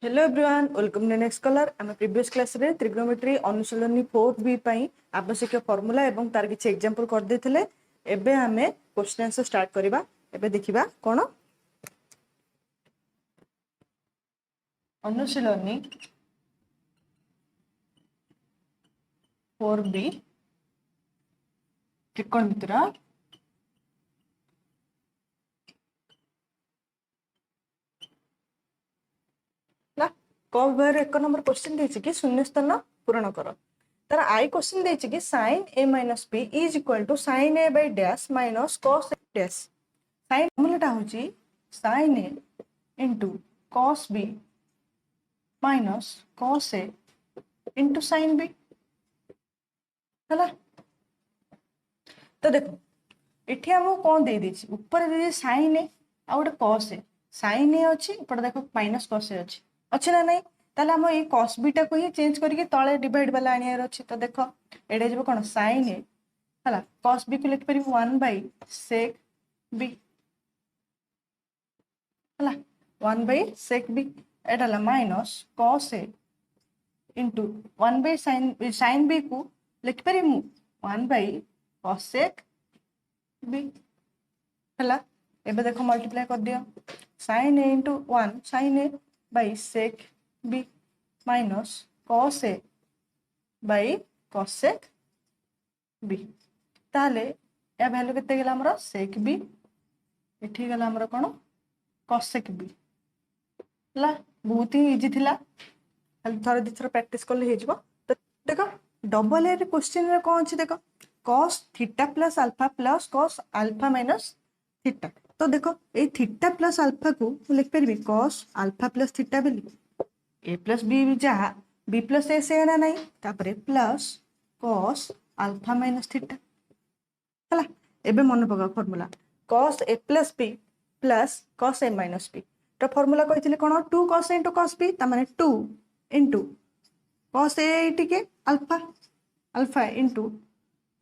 Hello everyone, welcome to next colour. आम previous class रे trigonometry अनुशीलनी 4B पई आवश्यक फॉर्मूला एवं तार किछि एग्जांपल कर देथिले। एबे आमे क्वेश्चन आंसर स्टार्ट करबा। एबे देखिबा कोन अनुशीलनी 4B त्रिकोणमिति कवर 1 नंबर क्वेश्चन देछि कि शून्य स्थान पूरण कर। तार आई क्वेश्चन देछि कि sin a - b is equal to sin a by dash minus cos a dash। sin फॉर्मूलाटा होछि sin a into cos b minus cos a into sin b हला। तो देखो एठी हम कोन दे दिछि, ऊपर दे sin a आ गोटे cos a। sin a अछि, ऊपर देखो minus cos a अछि, अच्छे ना नहीं? ताले हम ये cos b टा को ही चेंज करके तळे डिवाइड वाला आनियार अछि। तो देखो एडे जब कोन sin a हला cos b को लिख परि 1 by sec b हला 1 by sec b एडाला minus cos a into 1 by sin b को लिख परि 1 by cos sec b हला। एबे देखो मल्टीप्लाई कर दियो sin a into 1 sin a by sec b minus cos a by cos sec b। ताले या वैल्यू केते गेला हमरो sec b, एठी गेला हमरो कोन cos sec b ला। बहुत ही इजी थिला, खाली थोड़ा दिथर प्रैक्टिस करले हे जिवो। तो देखो डबल ए क्वेश्चन रे कोन अछि, देखो cos theta plus alpha plus cos alpha minus theta. तो देखो ए थीटा प्लस अल्फा को लिख परबी cos अल्फा प्लस थीटा बेली ए प्लस बी जहाँ बी प्लस ए से ना नहीं, तापरे plus cos alpha minus theta हला। एबे मन पका formula cos a plus b plus cos a minus b। तो formula कहिथिले cone 2 cos a into cos b, ता माने 2 into cos a टिके अल्फा अल्फा into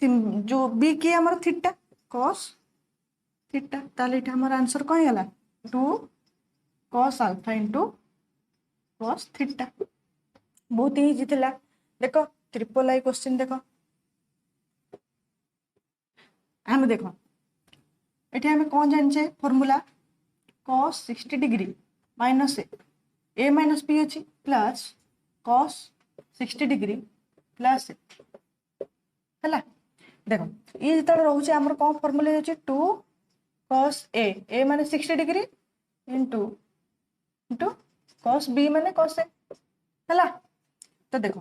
जो b के हमर थीटा cos थीटा। ताले इटा हमर आंसर कोन होला 2 cos alpha into cos theta. बहुत ही इजी थिला। देखो ट्रिपल आई क्वेश्चन देखो हम देखो एठी हम कोन जानछे formula cos 60 degree minus a minus b अछि प्लस cos 60 डिग्री प्लस हला। देखो ये जत रहउचे हमर कोन फार्मूला अछि 2 cos a माने 60 डिग्री इनटू cos b माने cos a हला। तो देखो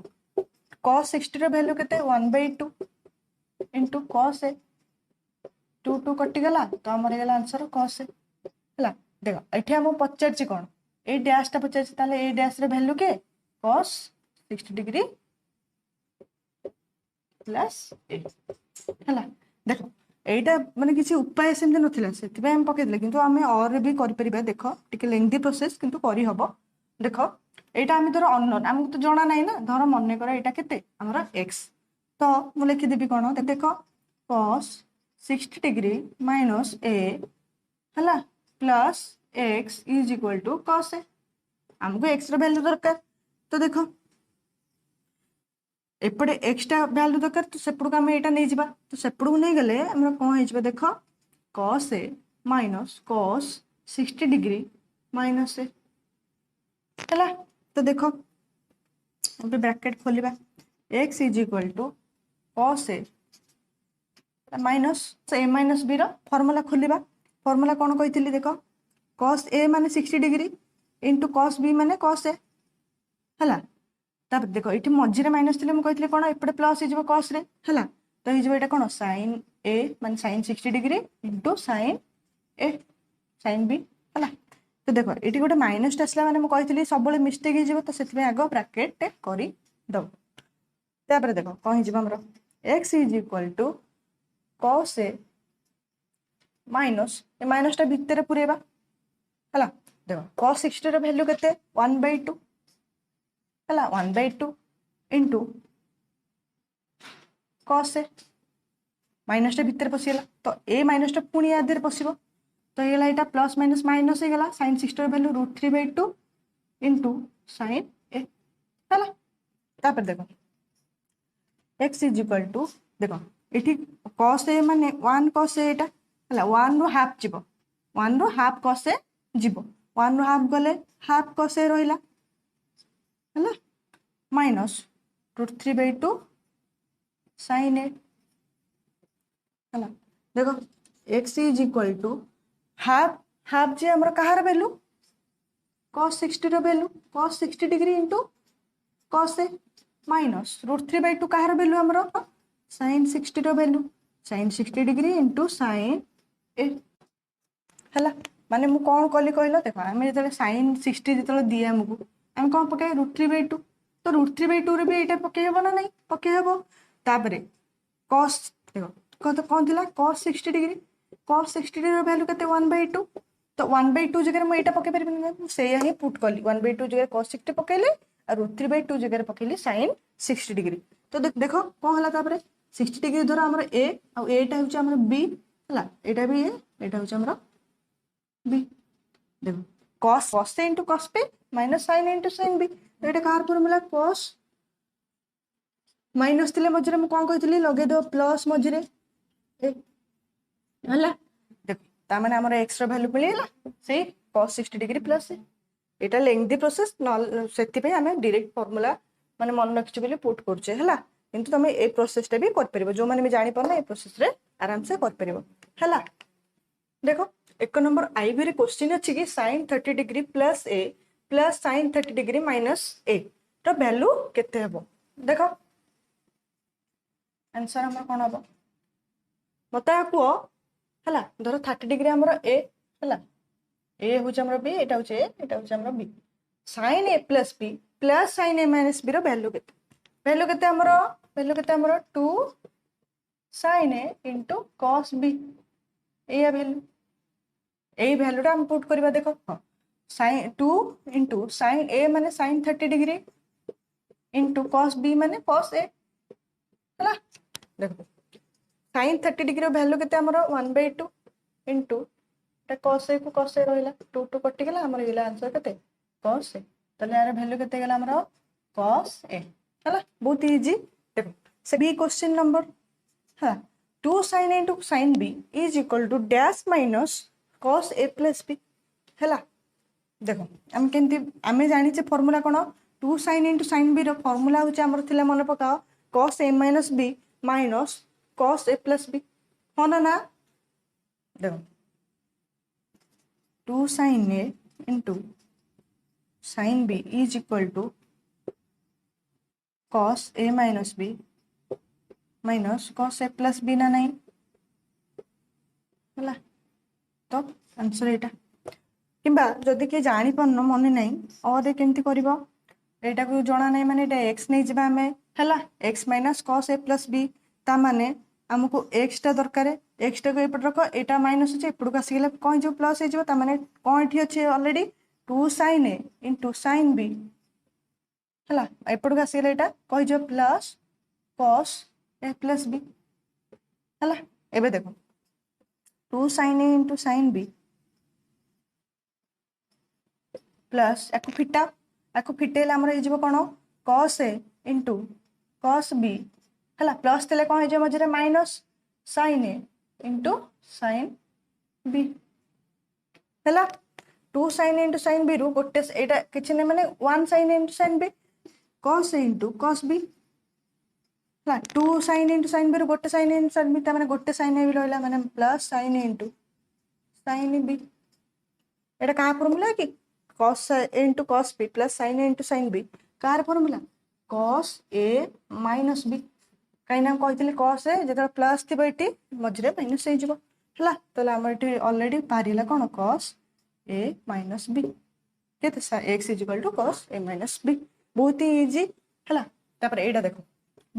cos 60 रो वैल्यू केते 1/2 इनटू cos a 2 2 कटि गला, तो हमर गेला आंसर cos a हला। देखो एठी हम पचार छी कोन ए डैश ता पचार छी, ताले ए डैश रे वैल्यू के cos 60 डिग्री प्लस a हला। देखो एटा माने किछि उपाय सेमते नथिला, सेति हम पके दिले, किंतु हमें और भी करि परिबा। देखो टिके लेंथी प्रोसेस किंतु करि हबो। देखो एटा हम धर अननोन हमको तो जणा नाही ना, धर मन्ने कर एटा केते हमरा x। तो मु लिखि देबी कोन देखो cos 60 डिग्री माइनस a हला plus x is equal to cos a। हमको x रो वैल्यू दरकार, तो देखो एपटे x टा वैल्यू दरकार, तो सेपड़ को हम एटा नै जिबा। तो सेपड़ को नै गले हमरा कोन हे जिबा देखो cos a minus cos 60 degree minus a हला। तो देखो अब ब्रैकेट खोलिबा x is equal to cos a minus a minus b रो फार्मूला खोलिबा। फार्मूला कोन कहितली देखो cos a माने 60 डिग्री इनटू cos b माने cos a हला। तब देखो इठी मझी रे माइनस थिले, मु कहितले कोन एपटे प्लस हे जिवो cos रे हला। तो हे जिवो एटा कोन sin a माने sin 60 degree into sin a sin b हला। तो देखो एटी गोटे माइनस आसला माने मु कहितली सब बळे मिस्टेक हे जिवो, तो सेति में आगो ब्रैकेट करी दो। तापर देखो कोन हे जिवो हमरो x is equal to cos a minus a minus टा भितर पुरेबा हला। देखो cos 60 रो वैल्यू केते 1/2 हला 1/2 इनटू cos a माइनस टा भितर पसिला, तो a माइनस टा पुनी आधेर पसिबो। तो ये गला एटा प्लस माइनस माइनस हे गला sin 60 रो वैल्यू √3/2 इनटू sin a है तापर देखो x इज इक्वल टू देखो ये cos a माने 1 cos a एटा है 1 रो हाफ जीव 1 रो हाफ cos a जीव 1 रो हाफ गले हाफ cos a रहिला है माइनस √3/2 sin a है देखो x is equal to half half जे हमर कहार वैल्यू cos 60 रो value cos 60 degree into cos a minus √3/2 कहार वैल्यू हमर sin 60 रो value sin 60 degree into sin a है माने मु कौन कली कहल देख आम जो sin 60 जो दिए आमको आम कौन पके √3/2 तो √3/2 रे भी ये पके ना नहीं पके तापर cos देखो कौन थी cos 60 degree cos 60 degree value के 1/2 तो 1/2 जगह मुझे पकई पारि से ही पुट कली 1/2 जगह cos 60 पकेली और √3/2 जगह पकेली sin 60 डिग्री तो देखो कौन है 60 डिग्री द्वारा आम ए आउ एटा हूँ बी है यहाँ भी ए यहाँ हूँ बी देखो cos a into cos p minus sin into sin b तो ये कहार फॉर्मूला cos माइनस थे मझे मुझे कौन कही लगे प्लस मझे है देखो ताने आम एक्स रैल्यू मिलगला से cos 60 डिग्री प्लस यहाँ लेंथी प्रोसेस से आम डायरेक्ट फॉर्मूला माने मन रखिछु बोली पुट करछे हला किंतु तुम ए प्रोसेसटा भी कर परिबो जो माने भी जानि परना ए प्रोसेस रे आराम से कर परिबो हला देखो एक नंबर आईबी रे क्वेश्चन अछि कि sin 30 degree plus a plus sin 30 degree minus a तो वैल्यू केते हेबो देखो आंसर हमर कोन हेबो मता को हला धर 30 डिग्री हमर a हला ए हूँ आम बी यहाँ हूँ ए यहाँ हूँ आम बी sin a plus b plus sin a minus b value के वैल्यू के वैल्यू के 2 sin a into cos b या वैल्यू यही वैल्यूटा हम पुट करवा देखो हाँ sin 2 इंटू sin a माने sin 30 degree into cos b माने cos a है देखो sin 30 डिग्री वैल्यू के 1/2 इंटू cos a को cos a रहा 2 2 कटिगला आंसर के cos a ताले यार वैल्यू केते गेला हमरो cos a हला बहुत इजी देखो से बी क्वेश्चन नंबर हां 2 sin a into sin b is equal to dash minus cos a plus b हला देखो हम केंती हमें जानि छे फार्मूला कोन 2 sin into sin b रो फार्मूला होचे हमर थिले मन पकाओ cos a minus b minus cos a plus b हो ना देखो 2 sin a into sin b is equal to cos a minus b minus cos a plus b ना नहीं हला तो आंसर एटा किंबा जदि के जानि पन मन नहीं और केमती करबो एटा को जणा नहीं माने एटा x नहीं जिबा हमें हला x minus cos a plus b ता माने हमको x टा दरकार x टा को एपट रखो एटा माइनस अछि एपट को आसीले कोन जो प्लस हे जिवो ता माने कोन एठी अछि already 2 sin a into sin b हला एपट को आसीले एटा कहि जो plus cos a plus b हला एबे देखो 2 sin a into sin b plus याको फिटेला हमर हे जिवो कोन cos a into cos b हला प्लस तेले कोन हे जे मझरे minus sin a into sin b हला 2 sin a into sin b रु गोटे एटा किछि ने माने 1 sin a into sin b cos a into cos b हला 2 sin a into sin b रु गोटे sin a into sin b ता माने गोटे sin a भी रहला माने plus sin a into sin b एटा का फार्मूला कि cos a into cos b plus sin a into sin b car formula cos a minus b कहीं ना कहते cos a जो प्लस थी ये मझे माइनस हो हला तो आम ये ऑलरेडी पारिला कौन cos a minus b के x is equal to cos a minus b बहुत ही इजी हला तापर एटा देखो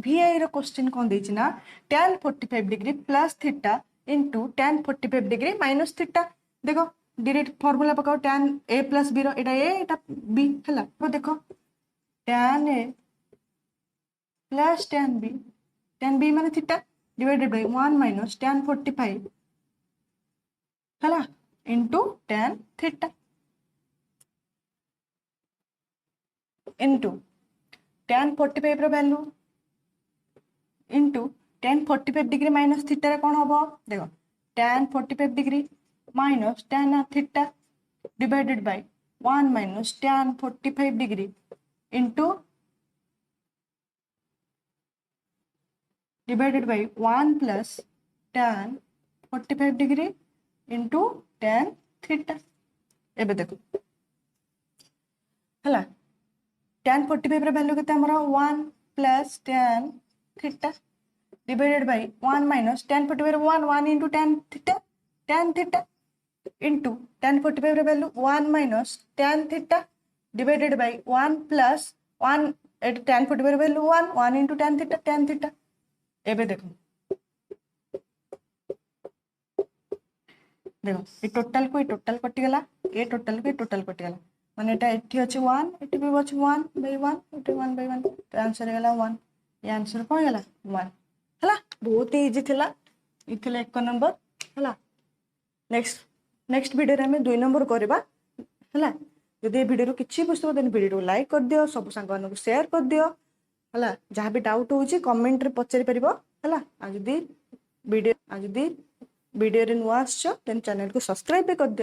VI रो क्वेश्चन कौन देछि ना tan 45 degree plus theta into tan 45 degree minus theta देखो डायरेक्ट फार्मूला पकाओ tan a plus b row Etah a Etah b हला तो देखो tan a plus tan b माने theta divided by 1 minus tan 45 हला into tan theta into tan 45 रो value into tan 45 degree minus theta रे कौन हम देखो tan 45 degree minus tan theta divided by 1 minus tan 45 degree into divided by 1 plus tan 45 degree into tan theta एबे देखो हला tan 45 रे value केते हमरा 1 plus tan theta divided by 1 minus tan 45 रे 1 into tan theta into tan 45 रे value 1 minus tan theta divided by 1 plus 1 tan 45 रे value 1 into tan theta एबे देखो ये टोटल को टोटल कटिगला ये टोटल को टोटल कटिगला माने एटा एठी अछि 1 एठी भी अछि 1 by 1 एठी 1 by 1 तो आंसर गेला 1 ये आंसर कोन गेला 1 हला बहुत इजी थिला इथिले 1 नंबर हला नेक्स्ट वीडियो रे हमें 2 नंबर करबा हला यदि ए वीडियो रो किछि बुझतो देन वीडियो को लाइक कर दियो सब संग को शेयर कर दियो हला जहाँ भी डाउट होची कमेंट रे पचारि परिबो हला आ जदी वीडियो रे नुआ आछो देन चैनल को सब्सक्राइब भी कर दियो